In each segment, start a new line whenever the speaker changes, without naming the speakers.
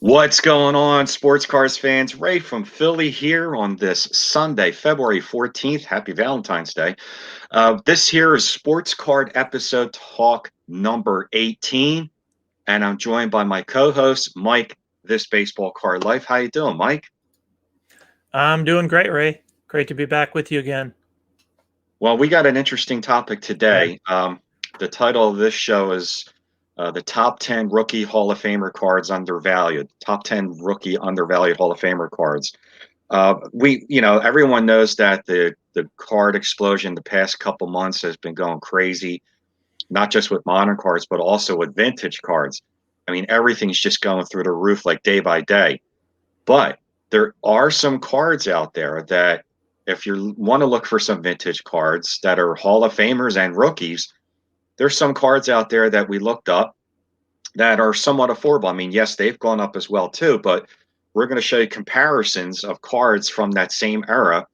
What's going on, sports cars fans? Ray from Philly here on this Sunday, February 14th. Happy Valentine's Day. This here is Sports Card Episode Talk number 18, and I'm joined by my co-host, Mike, This Baseball Card Life. How you doing, Mike?
I'm doing great, Ray. Great to be back with you again.
Well, we got an interesting topic today. The title of this show is the top 10 rookie Hall of Famer cards undervalued. Top 10 rookie undervalued Hall of Famer cards. Everyone knows that the card explosion the past couple months has been going crazy, not just with modern cards, but also with vintage cards. I mean, everything's just going through the roof like day by day. But there are some cards out there that, if you want to look for some vintage cards that are Hall of Famers and rookies, there's some cards out there that we looked up that are somewhat affordable. I mean, yes, they've gone up as well too, but we're going to show you comparisons of cards from that same era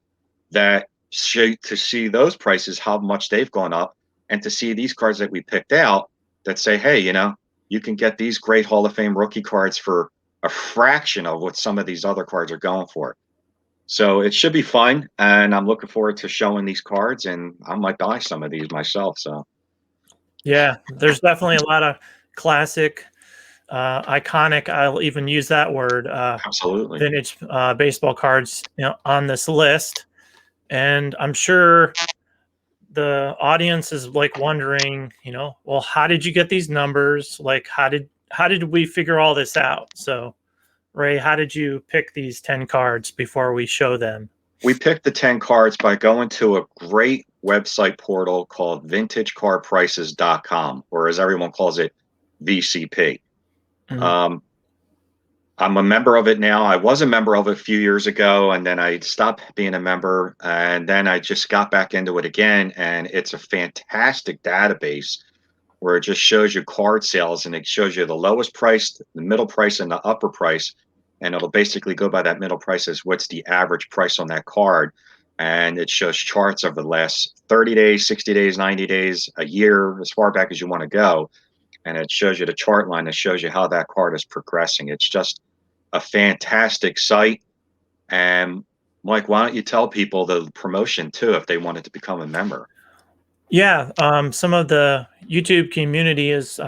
that show to see those prices, how much they've gone up, and to see these cards that we picked out that say, hey, you can get these great Hall of Fame rookie cards for a fraction of what some of these other cards are going for. So it should be fun, and I'm looking forward to showing these cards, and I might buy some of these myself. So
yeah, there's definitely a lot of classic, iconic. I'll even use that word.
Absolutely.
Vintage baseball cards, on this list, and I'm sure the audience is like wondering, well, how did you get these numbers? Like, how did we figure all this out? So, Ray, how did you pick these 10 cards before we show them?
We picked the 10 cards by going to a great website portal called vintagecardprices.com, or as everyone calls it, VCP.
Mhm.
Um, I'm a member of it now. I was a member of it a few years ago, and then I stopped being a member, and then I just got back into it again. And it's a fantastic database where it just shows you card sales, and it shows you the lowest price, the middle price, and the upper price. And it'll basically go by that middle price as what's the average price on that card. And it shows charts of the last 30 days, 60 days, 90 days, a year, as far back as you want to go. And it shows you the chart line that shows you how that card is progressing. It's just a fantastic site. And Mike, why don't you tell people the promotion too if they wanted to become a member?
Yeah, some of the YouTube community is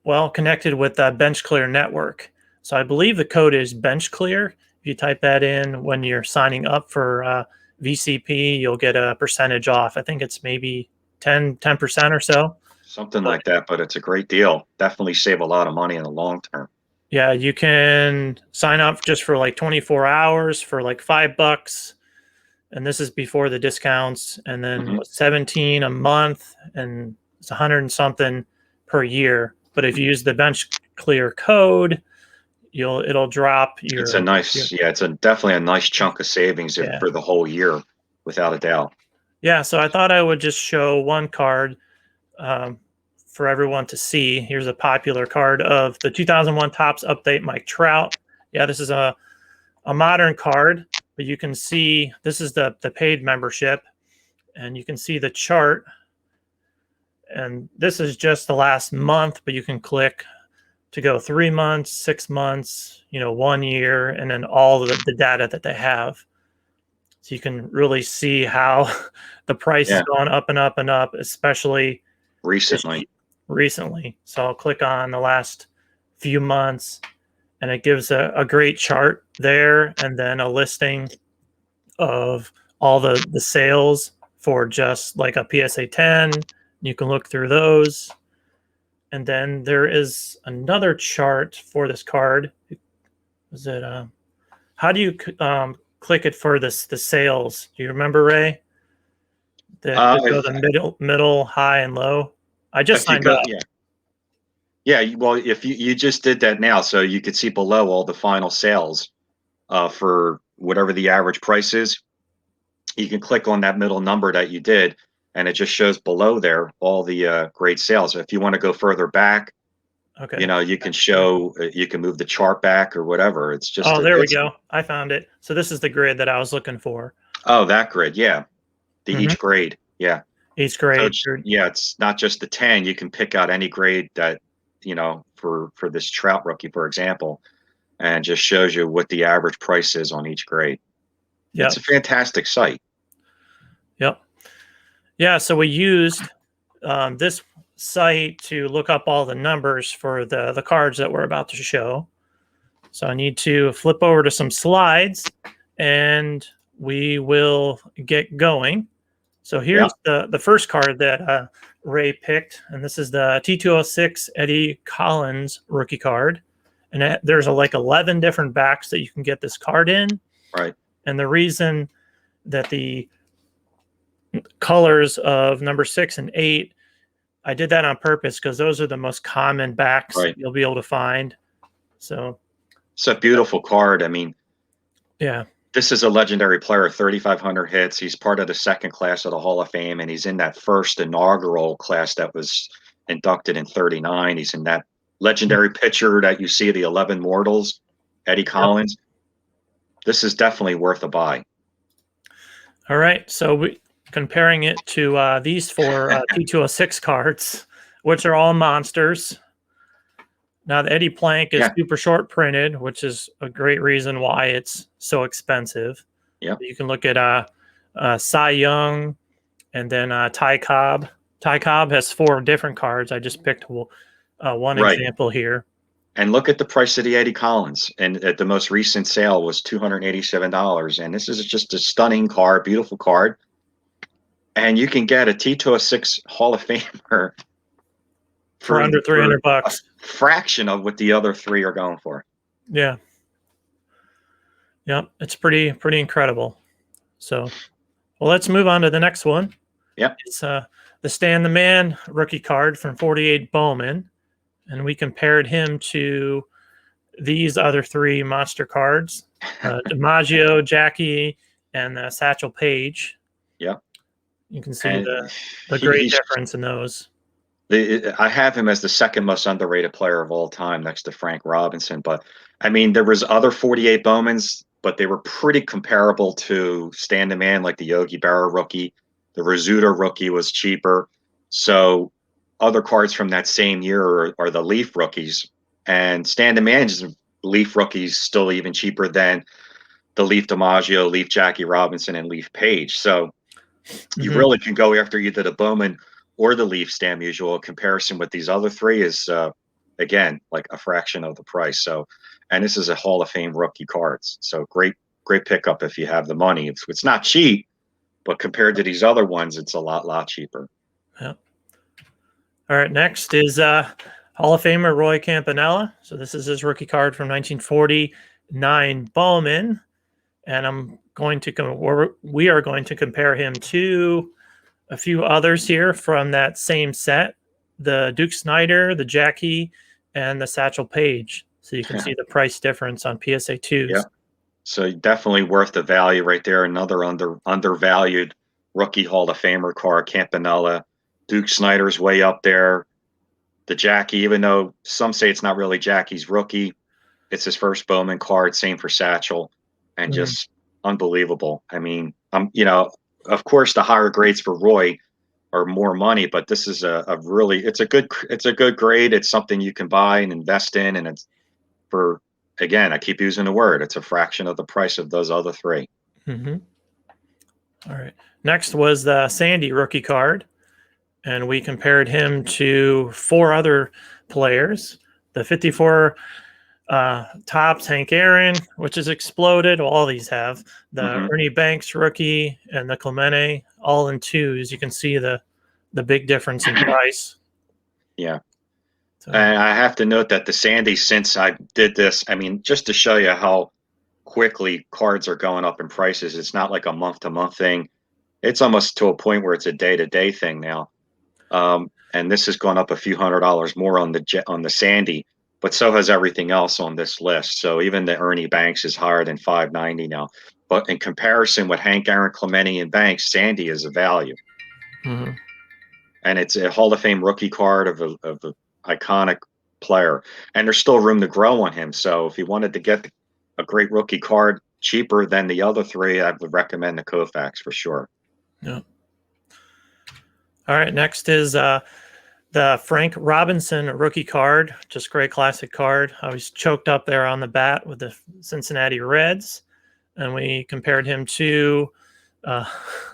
well connected with the Bench Clear network. So I believe the code is Bench Clear. If you type that in when you're signing up for VCP, you'll get a percentage off. I think it's maybe 10% or so.
Something
But
like that, but it's a great deal. Definitely save a lot of money in the long term.
yeah, you can sign up just for like 24 hours for like $5. And this is before the discounts, and then
Hmm.
17 a month, and it's 100 and something per year. But if you use the Bench Clear code, it'll drop
It's a
your
nice, yeah, it's a definitely a nice chunk of savings
yeah.
for the whole year, without a doubt.
Yeah, so I thought I would just show one card um, for everyone to see. Here's a popular card of the 2001 Topps Update Mike Trout. Yeah, this is a modern card, but you can see this is the paid membership, and you can see the chart. And this is just the last month, but you can click to go 3 months, 6 months, 1 year, and then all the data that they have. So you can really see how the price has
Yeah,
gone up and up and up, especially this
recently.
recently. So I'll click on the last few months, and it gives a great chart there, and then a listing of all the sales for just like a PSA 10. You can look through those. And then there is another chart for this card. Is it how do you click it for the sales? Do you remember, Ray? That
Uh,
go the middle, high, and low. I just
if you
signed
go,
up.
yeah, yeah. Well, if you just did that now, so you could see below all the final sales for whatever the average price is. You can click on that middle number that you did, and it just shows below there all the great sales. If you want to go further back,
Okay.
you can show, you can move the chart back or whatever. It's just,
Oh, there we
it's,
go. I found it. So this is the grid that I was looking for.
oh, that grid. Yeah. The
Hmm.
each grade. Yeah.
Each
So
grade.
it's, yeah, it's not just the 10. You can pick out any grade that, for this Trout rookie, for example. and just shows you what the average price is on each grade. It's
Yep.
a fantastic site.
Yep. Yeah. So we used this site to look up all the numbers for the cards that we're about to show. So I need to flip over to some slides and we will get going. So
Yeah,
here's the first card that Ray picked, and this is the T206 Eddie Collins rookie card. And there's like 11 different backs that you can get this card in.
right.
And the reason that the colors of number 6 and 8, I did that on purpose because those are the most common backs
Right.
you'll be able to find. So
It's a beautiful card. I mean,
yeah.
this is a legendary player, 3,500 hits. He's part of the second class of the Hall of Fame, and he's in that first inaugural class that was inducted in 39. He's in that legendary picture that you see, the 11 Mortals, Eddie Collins. This is definitely worth a buy.
All right. So comparing it to these four T206 cards, which are all monsters. Now, the Eddie Plank is
Yeah.
super short printed, which is a great reason why it's so expensive.
Yeah.
You can look at Cy Young and then Ty Cobb. Ty Cobb has 4 different cards. I just picked one
Right.
example here.
And look at the price of the Eddie Collins. And at the most recent sale was $287. And this is just a stunning card, beautiful card. And you can get a T206 Hall of Famer
For under $300.
a fraction of what the other 3 are going for.
Yeah. Yep. It's pretty incredible. So, well, let's move on to the next one.
Yep.
It's the Stan the Man rookie card from 48 Bowman. And we compared him to these other 3 monster cards, DiMaggio, Jackie, and Satchel Paige.
Yep.
You can see the great difference in those.
I have him as the second most underrated player of all time next to Frank Robinson. But, I mean, there was other 48 Bowmans, but they were pretty comparable to Stan the Man, like the Yogi Berra rookie. The Rizzuto rookie was cheaper. So other cards from that same year are the Leaf rookies. And Stan the Man's Leaf rookies still even cheaper than the Leaf DiMaggio, Leaf Jackie Robinson, and Leaf Page. So you really can go after either the Bowman or the Leaf Stan Musial. Comparison with these other 3 is, again, like a fraction of the price. So, and this is a Hall of Fame rookie cards. So great pickup if you have the money. It's not cheap, but compared to these other ones, it's a lot cheaper.
Yeah. All right. Next is Hall of Famer Roy Campanella. So this is his rookie card from 1949 Bowman. And we are going to compare him to a few others here from that same set, the Duke Snider, the Jackie, and the Satchel Paige. So you can see the price difference on PSA 2s.
Yeah. So definitely worth the value right there. Another undervalued rookie Hall of Famer card, Campanella. Duke Snider's way up there. The Jackie, even though some say it's not really Jackie's rookie, it's his first Bowman card. Same for Satchel, and just unbelievable. I mean, of course, the higher grades for Roy are more money, but this is it's a good grade. It's something you can buy and invest in, and it's for, again, I keep using the word, it's a fraction of the price of those other 3.
Mm-hmm. All right. Next was the Sandy rookie card, and we compared him to 4 other players. The 54 Topps Hank Aaron, which has exploded. All these have. The Ernie Banks rookie and the Clemente, all in 2s. You can see the big difference in price.
Yeah.
So.
And I have to note that the Sandy, since I did this, I mean, just to show you how quickly cards are going up in prices, it's not like a month-to-month thing. It's almost to a point where it's a day-to-day thing now. And this has gone up a few $100 more on the Sandy, but so has everything else on this list. So even the Ernie Banks is higher than $590 now. But in comparison with Hank Aaron, Clemente, and Banks, Sandy is a value.
Mm-hmm.
And it's a Hall of Fame rookie card of a iconic player, and there's still room to grow on him. So if you wanted to get a great rookie card cheaper than the other 3, I would recommend the Koufax for sure.
Yeah. All right. Next is The Frank Robinson rookie card, just great classic card. I was choked up there on the bat with the Cincinnati Reds, and we compared him to uh,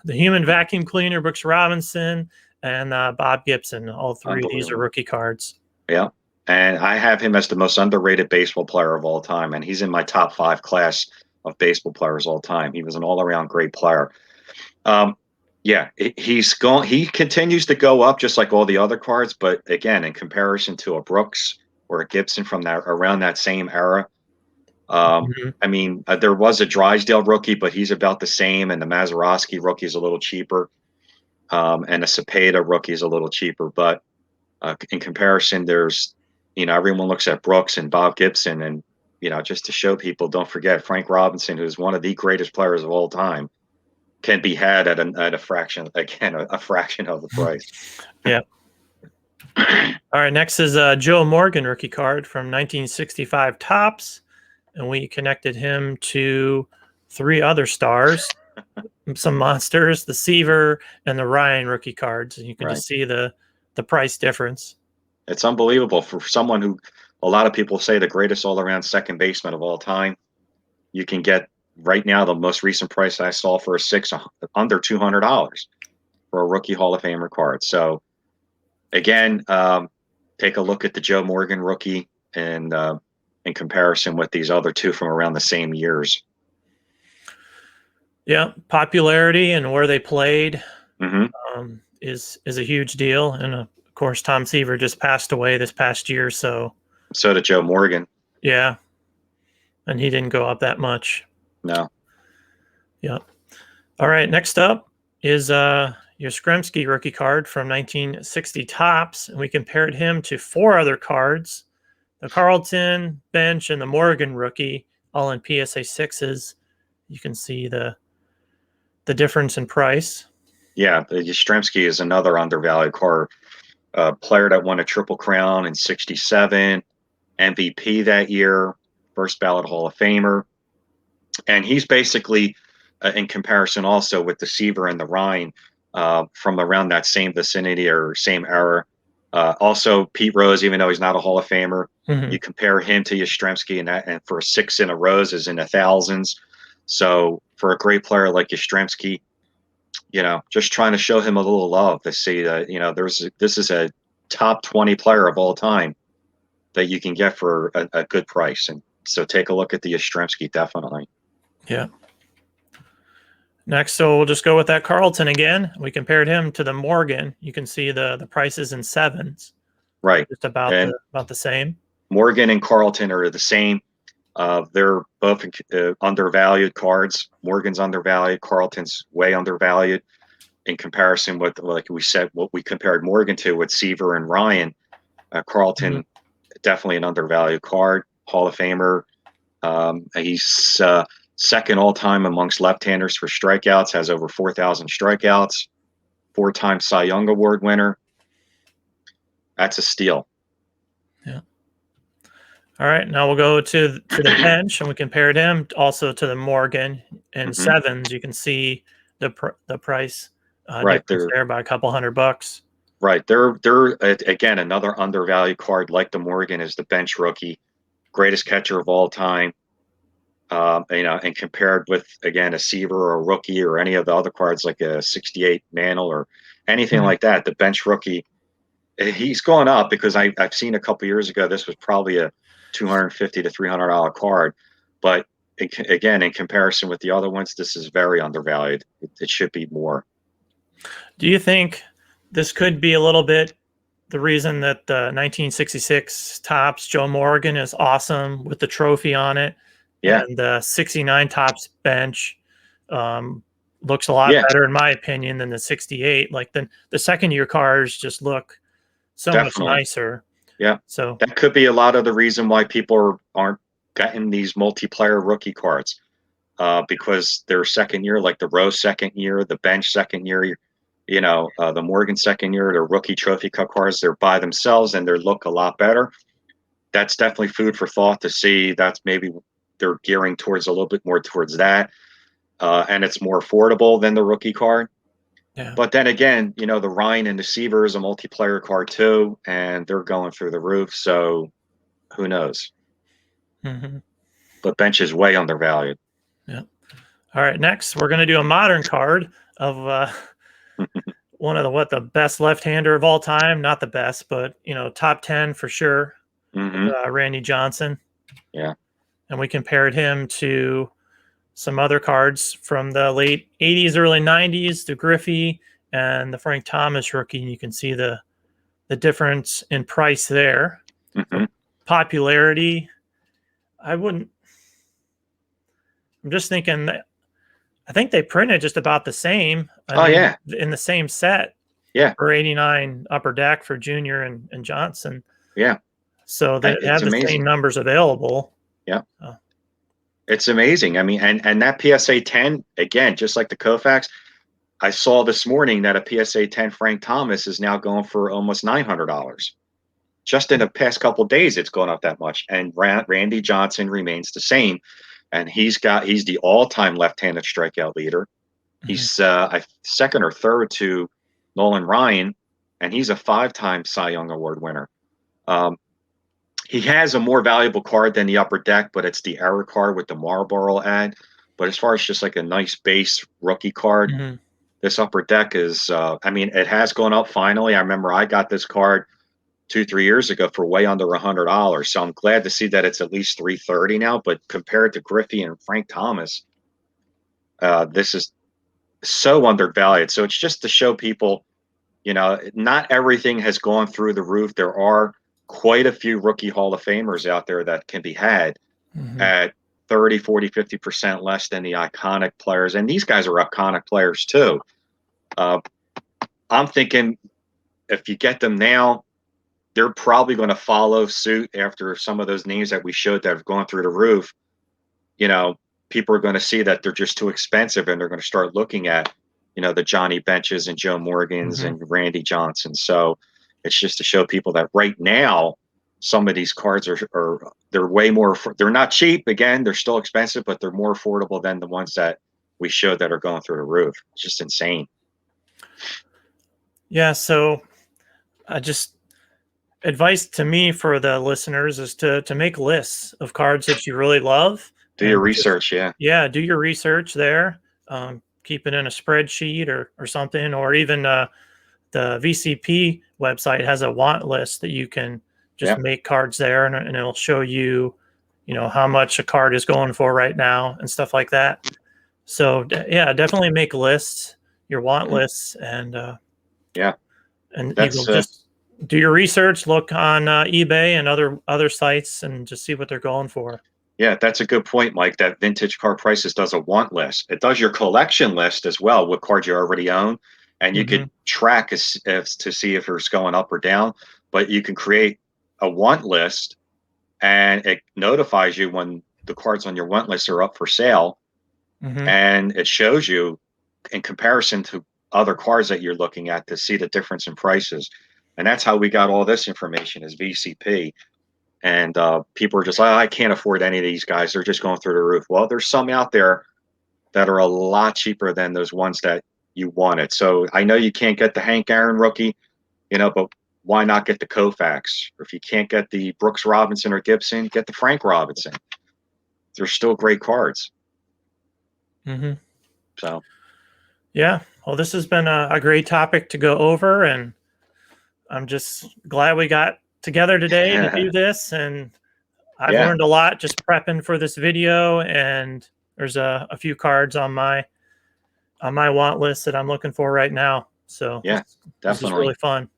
the human vacuum cleaner, Brooks Robinson, and Bob Gibson. All three of these are
Unbelievable.
rookie cards.
Yeah. And I have him as the most underrated baseball player of all time. And he's in my top 5 class of baseball players all time. He was an all around great player. Um, yeah, he continues to go up just like all the other cards. But again, in comparison to a Brooks or a Gibson from that around that same era,
Mhm.
I mean, there was a Drysdale rookie, but he's about the same. And the Mazeroski rookie is a little cheaper. And the Cepeda rookie is a little cheaper. But in comparison, everyone looks at Brooks and Bob Gibson, and just to show people, don't forget Frank Robinson, who's one of the greatest players of all time, can be had at a fraction, again, a fraction of the price.
Yeah. All right. Next is Joe Morgan rookie card from 1965 Topps, and we connected him to 3 other stars, some monsters, the Seaver and the Ryan rookie cards, and you can
Right.
just see the price difference.
It's unbelievable for someone who a lot of people say the greatest all-around second baseman of all time. You can get right now the most recent price I saw for a 6 under $200 for a rookie Hall of Famer card. So again, take a look at the Joe Morgan rookie and in comparison with these other 2 from around the same years.
Yeah, popularity and where they played
Hmm.
is a huge deal, and of course Tom Seaver just passed away this past year, so
So did Joe Morgan.
yeah, and he didn't go up that much.
No.
Yeah. All right, next up is your Skremski rookie card from 1960 Topps, and we compared him to 4 other cards: the Carlton, Bench, and the Morgan rookie, all in PSA 6s. You can see the difference in price.
Yeah, the Yastrzemski is another undervalued card. Player that won a Triple Crown in '67, MVP that year, first ballot Hall of Famer. And he's basically, in comparison also with the Seaver and the Rhine, from around that same vicinity or same era. Also, Pete Rose, even though he's not a Hall of Famer,
Mhm.
you compare him to Yastrzemski, and for 6 in a row is in the thousands. So for a great player like Yastrzemski, just trying to show him a little love to see that, this is a top 20 player of all time that you can get for a good price. And so take a look at the Yastrzemski, definitely.
Yeah. Next, so we'll just go with that Carlton again. We compared him to the Morgan. You can see the prices in 7s,
Right.
just about
And
the same.
Morgan and Carlton are the same. They're both undervalued cards. Morgan's undervalued. Carlton's way undervalued in comparison with, like we said, what we compared Morgan to with Seaver and Ryan.
Mhm.
Carlton, definitely an undervalued card. Hall of Famer. He's second all time amongst left-handers for strikeouts. Has over 4,000 strikeouts. 4-time Cy Young Award winner. That's a steal.
Yeah. All right. Now we'll go to the bench, and we compared him also to the Morgan in
Hmm.
7s. You can see the price
Right.
difference there by a couple $100.
Right. They're again another undervalued card like the Morgan is the bench rookie, greatest catcher of all time. And compared with again a Seaver or a rookie or any of the other cards like a '68 Mantle or anything
Mhm.
like that, the bench rookie, he's gone up because I've seen a couple years ago this was probably a $250 to $300 card, but again in comparison with the other ones, this is very undervalued. It should be more.
Do you think this could be a little bit the reason that the 1966 Topps Joe Morgan is awesome with the trophy on it,
Yeah.
and the 69 Topps bench um, looks a lot
Yeah.
better in my opinion than the 68? Like the second year cars just look so much
Definitely.
nicer.
Yeah.
So
That could be a lot of the reason why people aren't getting these multiplayer rookie cards, because their second year, like the Rose second year, the bench second year, the Morgan second year, their rookie trophy cup cards, they're by themselves and they look a lot better. That's definitely food for thought to see. That's maybe they're gearing towards a little bit more towards that. And it's more affordable than the rookie card.
Yeah.
But then again, the Ryan and the Seaver is a multiplayer card too, and they're going through the roof. So who knows?
Hmm.
But bench is way undervalued.
Yeah. All right. Next, we're going to do a modern card of one of the best left-hander of all time. Not the best, but top 10 for sure.
Hmm.
Randy Johnson.
Yeah.
And we compared him to some other cards from the late 80s, early 90s, the Griffey and the Frank Thomas rookie. And you can see the difference in price there.
Hmm.
For popularity, I wouldn't. I'm just thinking that I think they printed just about the same. I
Oh
mean,
yeah.
in the same set
Yeah.
for 89 Upper Deck for Junior and Johnson.
Yeah.
So they
It's
have the same
amazing.
numbers available.
Yeah.
Uh,
It's amazing. I mean, and that PSA 10 again, just like the Koufax, I saw this morning that a PSA 10 Frank Thomas is now going for almost $900. Just in the past couple of days, it's gone up that much. And Randy Johnson remains the same, and he's the all-time left-handed strikeout leader.
mhm,
He's second or third to Nolan Ryan, and he's a five-time Cy Young Award winner. Um, he has a more valuable card than the Upper Deck, but it's the error card with the Marlboro ad. But as far as just like a nice base rookie card,
mhm,
this Upper Deck is, I mean, it has gone up finally. I remember I got this card 2, 3 years ago for way under $100. So I'm glad to see that it's at least 330 now. But compared to Griffey and Frank Thomas, this is so undervalued. So it's just to show people, not everything has gone through the roof. There are quite a few rookie Hall of Famers out there that can be had
mhm,
at 30, 40, 50% less than the iconic players. And these guys are iconic players too. Uh, I'm thinking if you get them now, they're probably going to follow suit after some of those names that we showed that have gone through the roof. You know, people are going to see that they're just too expensive and they're going to start looking at, the Johnny Benches and Joe Morgans
mhm.
and Randy Johnson. So it's just to show people that right now, some of these cards are they're way more, they're not cheap. Again, they're still expensive, but they're more affordable than the ones that we showed that are going through the roof. It's just insane.
Yeah. So I just advice to me for the listeners is to make lists of cards that you really love
Do your
and just
research. Yeah.
do your research there. Keep it in a spreadsheet or something, or even the VCP website has a want list that you can just
Yeah.
make cards there, and it'll show you, how much a card is going for right now and stuff like that. So yeah, definitely make lists, your want
Mhm.
lists,
Yeah.
and you
That's,
will just do your research, look on eBay and other sites, and just see what they're going for.
Yeah, that's a good point, Mike. That Vintage Car Prices does a want list. It does your collection list as well, what cards you already own, and you could
Hmm.
track as to see if it's going up or down. But you can create a want list, and it notifies you when the cards on your want list are up for sale,
Hmm.
and it shows you in comparison to other cards that you're looking at to see the difference in prices. And that's how we got all this information is VCP. And people are just like, oh, I can't afford any of these guys. They're just going through the roof. Well, there's some out there that are a lot cheaper than those ones that you wanted. So I know you can't get the Hank Aaron rookie, but why not get the Koufax? Or if you can't get the Brooks Robinson or Gibson, get the Frank Robinson. They're still great cards.
Hmm.
So
Yeah. Well, this has been a great topic to go over, and I'm just glad we got together today to do this. And I've
yeah,
learned a lot just prepping for this video. And there's a few cards on my want list that I'm looking for right now. So
yeah,
this is
definitely.
really fun.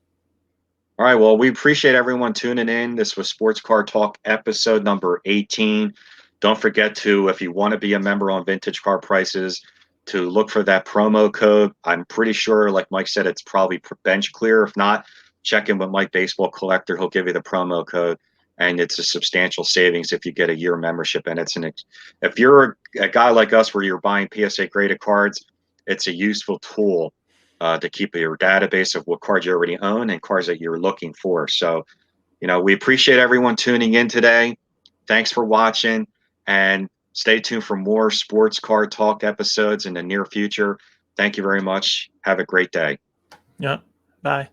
All right. Well, we appreciate everyone tuning in. This was Sports Car Talk episode number 18. Don't forget to, if you want to be a member on Vintage Car Prices, to look for that promo code. I'm pretty sure, like Mike said, it's probably bench clear. If not, check in with Mike Baseball Collector. He'll give you the promo code, and it's a substantial savings if you get a year membership. And if you're a guy like us where you're buying PSA graded cards, it's a useful tool to keep your database of what cards you already own and cards that you're looking for. So, we appreciate everyone tuning in today. Thanks for watching, and stay tuned for more sports card talk episodes in the near future. Thank you very much. Have a great day.
Yeah. Bye.